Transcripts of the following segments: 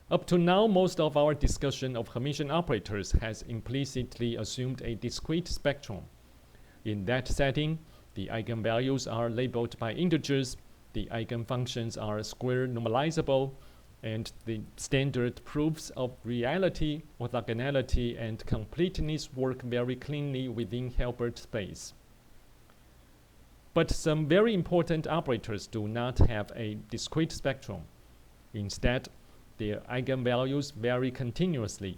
Up to now, most of our discussion of Hermitian operators has implicitly assumed a discrete spectrum. In that setting, the eigenvalues are labeled by integers, the eigenfunctions are square normalizable, and the standard proofs of reality, orthogonality, and completeness work very cleanly within Hilbert space. But some very important operators do not have a discrete spectrum. Instead, their eigenvalues vary continuously.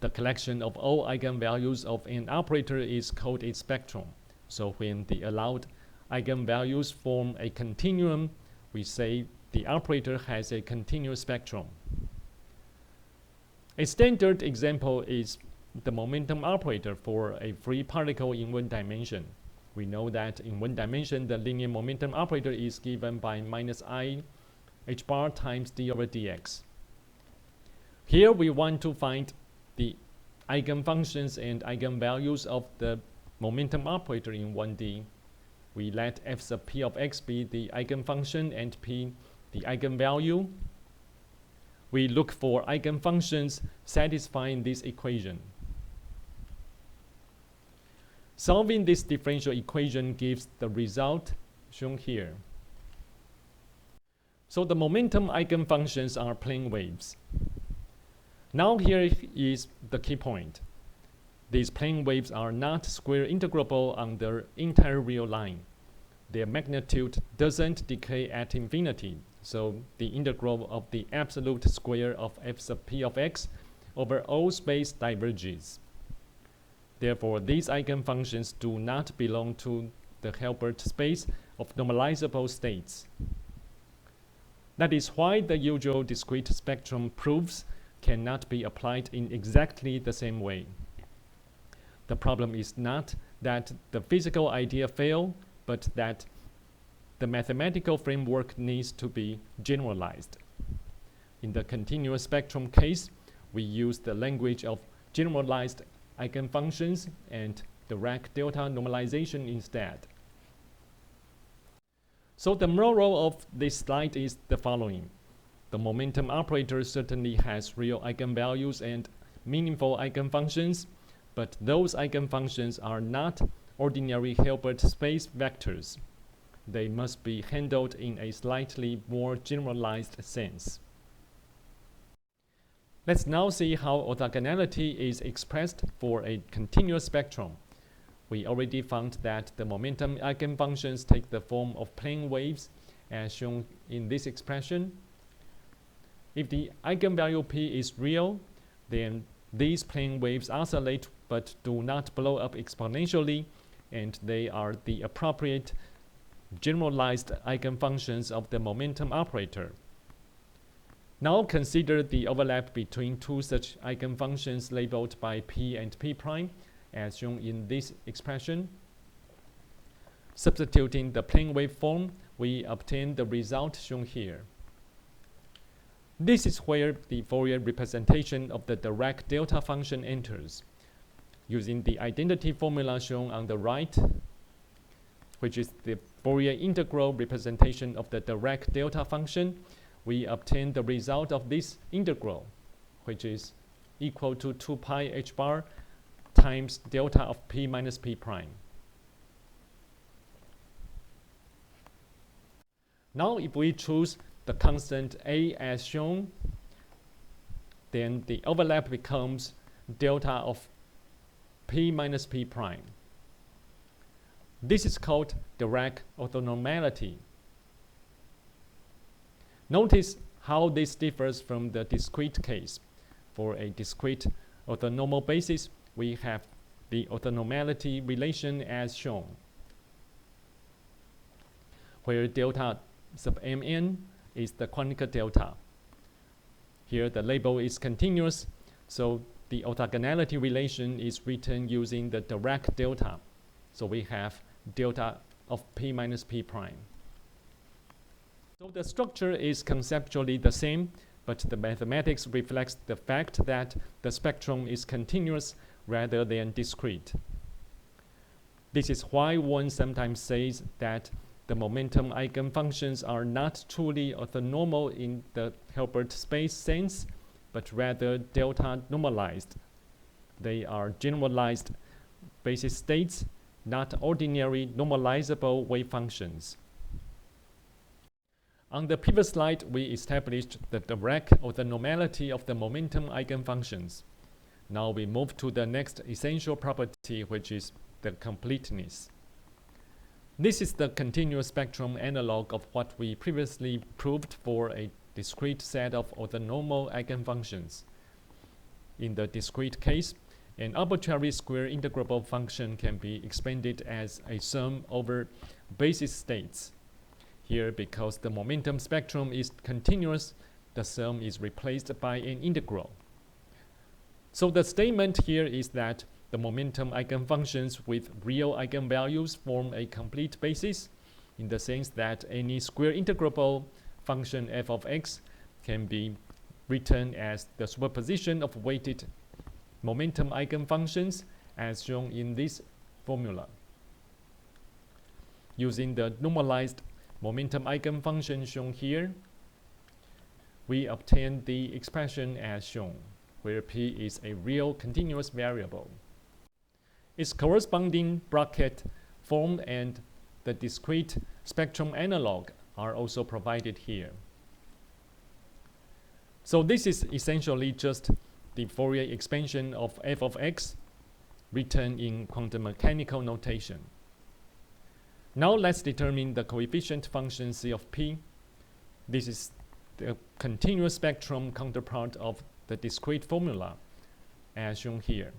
The collection of all eigenvalues of an operator is called a spectrum. So when the allowed eigenvalues form a continuum, we say the operator has a continuous spectrum. A standard example is the momentum operator for a free particle in one dimension. We know that in one dimension, the linear momentum operator is given by minus I h bar times d over dx. Here we want to find the eigenfunctions and eigenvalues of the momentum operator in 1D. We let f sub p of x be the eigenfunction and p the eigenvalue. We look for eigenfunctions satisfying this equation. Solving this differential equation gives the result shown here. So the momentum eigenfunctions are plane waves. Now here is the key point. These plane waves are not square integrable on the entire real line. Their magnitude doesn't decay at infinity, so the integral of the absolute square of f sub p of x over all space diverges. Therefore, these eigenfunctions do not belong to the Hilbert space of normalizable states. That is why the usual discrete spectrum proofs cannot be applied in exactly the same way. The problem is not that the physical idea fails, but that the mathematical framework needs to be generalized. In the continuous spectrum case, we use the language of generalized eigenfunctions and Dirac delta normalization instead. So the moral of this slide is the following. The momentum operator certainly has real eigenvalues and meaningful eigenfunctions, but those eigenfunctions are not ordinary Hilbert space vectors. They must be handled in a slightly more generalized sense. Let's now see how orthogonality is expressed for a continuous spectrum. We already found that the momentum eigenfunctions take the form of plane waves, as shown in this expression. If the eigenvalue p is real, then these plane waves oscillate but do not blow up exponentially, and they are the appropriate generalized eigenfunctions of the momentum operator. Now consider the overlap between two such eigenfunctions labeled by p and p prime, as shown in this expression. Substituting the plane wave form, we obtain the result shown here. This is where the Fourier representation of the Dirac delta function enters. Using the identity formula shown on the right, which is the Fourier integral representation of the Dirac delta function, we obtain the result of this integral, which is equal to 2 pi h bar times delta of p minus p prime. Now if we choose the constant a as shown, then the overlap becomes delta of p minus p prime. This is called Dirac orthonormality. Notice how this differs from the discrete case. For a discrete orthonormal basis, we have the orthonormality relation as shown, where delta sub mn is the Kronecker delta. Here the label is continuous, so the orthogonality relation is written using the Dirac delta. So we have delta of p minus p prime. So the structure is conceptually the same, but the mathematics reflects the fact that the spectrum is continuous rather than discrete. This is why one sometimes says that the momentum eigenfunctions are not truly orthonormal in the Hilbert space sense, but rather delta normalized. They are generalized basis states, not ordinary normalizable wave functions. On the previous slide, we established the direct orthonormality of the momentum eigenfunctions. Now we move to the next essential property, which is the completeness. This is the continuous spectrum analog of what we previously proved for a discrete set of orthonormal eigenfunctions. In the discrete case, an arbitrary square integrable function can be expanded as a sum over basis states. Here, because the momentum spectrum is continuous, the sum is replaced by an integral. So the statement here is that the momentum eigenfunctions with real eigenvalues form a complete basis, in the sense that any square integrable function f of x can be written as the superposition of weighted momentum eigenfunctions as shown in this formula. Using the normalized momentum eigenfunction shown here, we obtain the expression as shown, where p is a real continuous variable. Its corresponding bracket form and the discrete spectrum analog are also provided here. So this is essentially just the Fourier expansion of f of x written in quantum mechanical notation. Now let's determine the coefficient function c of p. This is the continuous spectrum counterpart of the discrete formula as shown here.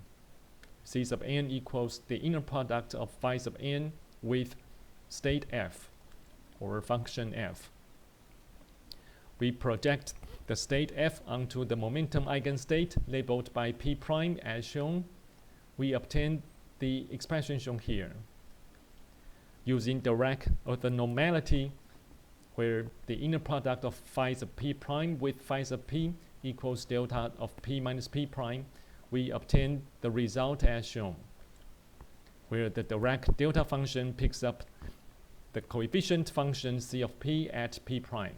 C sub n equals the inner product of phi sub n with state f, or function f. We project the state f onto the momentum eigenstate labeled by p prime as shown. We obtain the expression shown here. Using direct orthonormality, where the inner product of phi sub p prime with phi sub p equals delta of p minus p prime, we obtain the result as shown, where the direct delta function picks up the coefficient function c of p at p prime.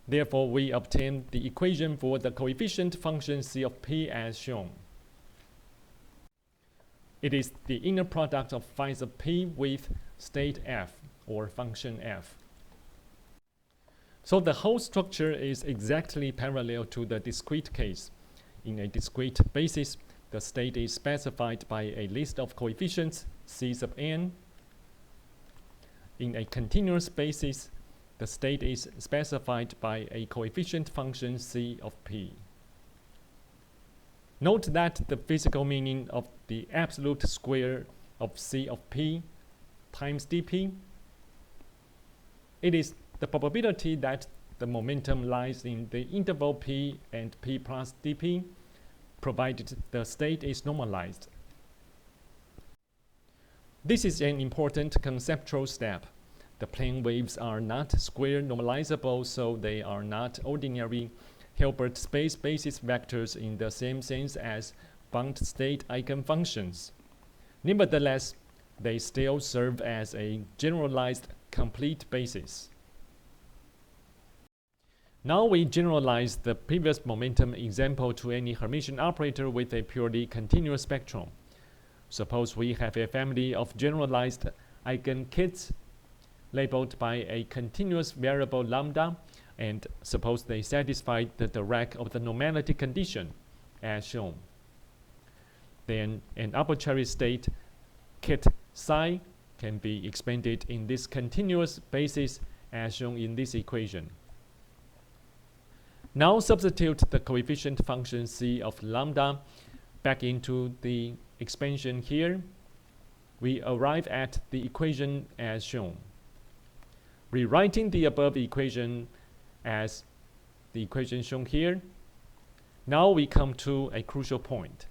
Therefore, we obtain the equation for the coefficient function c of p as shown. It is the inner product of phi sub p with state f, or function f. So the whole structure is exactly parallel to the discrete case. In a discrete basis, the state is specified by a list of coefficients c sub n. In a continuous basis, the state is specified by a coefficient function c of p. Note that the physical meaning of the absolute square of c of p times dp, it is the probability that the momentum lies in the interval p and p plus dp, provided the state is normalized. This is an important conceptual step. The plane waves are not square normalizable, so they are not ordinary Hilbert space basis vectors in the same sense as bound state eigenfunctions. Nevertheless, they still serve as a generalized complete basis. Now we generalize the previous momentum example to any Hermitian operator with a purely continuous spectrum. Suppose we have a family of generalized eigenkits labeled by a continuous variable lambda, and suppose they satisfy the direct orthonormality condition as shown. Then an arbitrary state kit psi can be expanded in this continuous basis as shown in this equation. Now substitute the coefficient function c of lambda back into the expansion here. We arrive at the equation as shown. Rewriting the above equation as the equation shown here, now we come to a crucial point.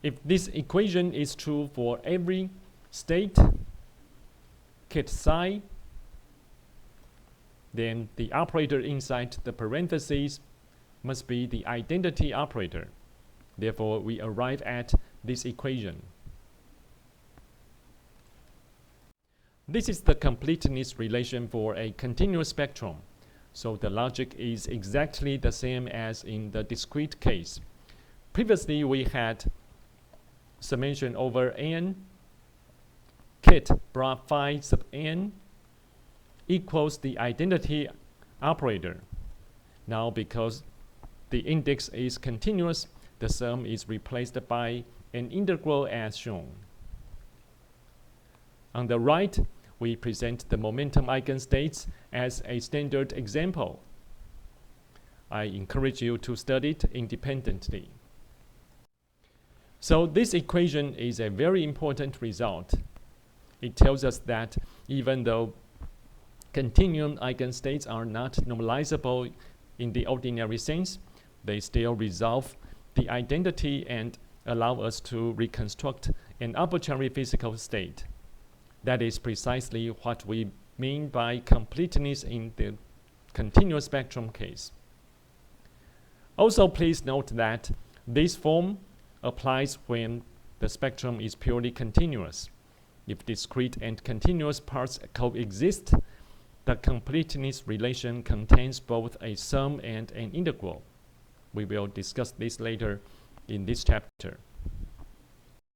If this equation is true for every state kit psi, then the operator inside the parentheses must be the identity operator. Therefore, we arrive at this equation. This is the completeness relation for a continuous spectrum. So the logic is exactly the same as in the discrete case. Previously, we had summation over n kit bra phi sub n equals the identity operator. Now, because the index is continuous, the sum is replaced by an integral as shown. On the right, we present the momentum eigenstates as a standard example. I encourage you to study it independently. So this equation is a very important result. It tells us that even though continuum eigenstates are not normalizable in the ordinary sense, they still resolve the identity and allow us to reconstruct an arbitrary physical state. That is precisely what we mean by completeness in the continuous spectrum case. Also, please note that this form applies when the spectrum is purely continuous. If discrete and continuous parts coexist, the completeness relation contains both a sum and an integral. We will discuss this later in this chapter.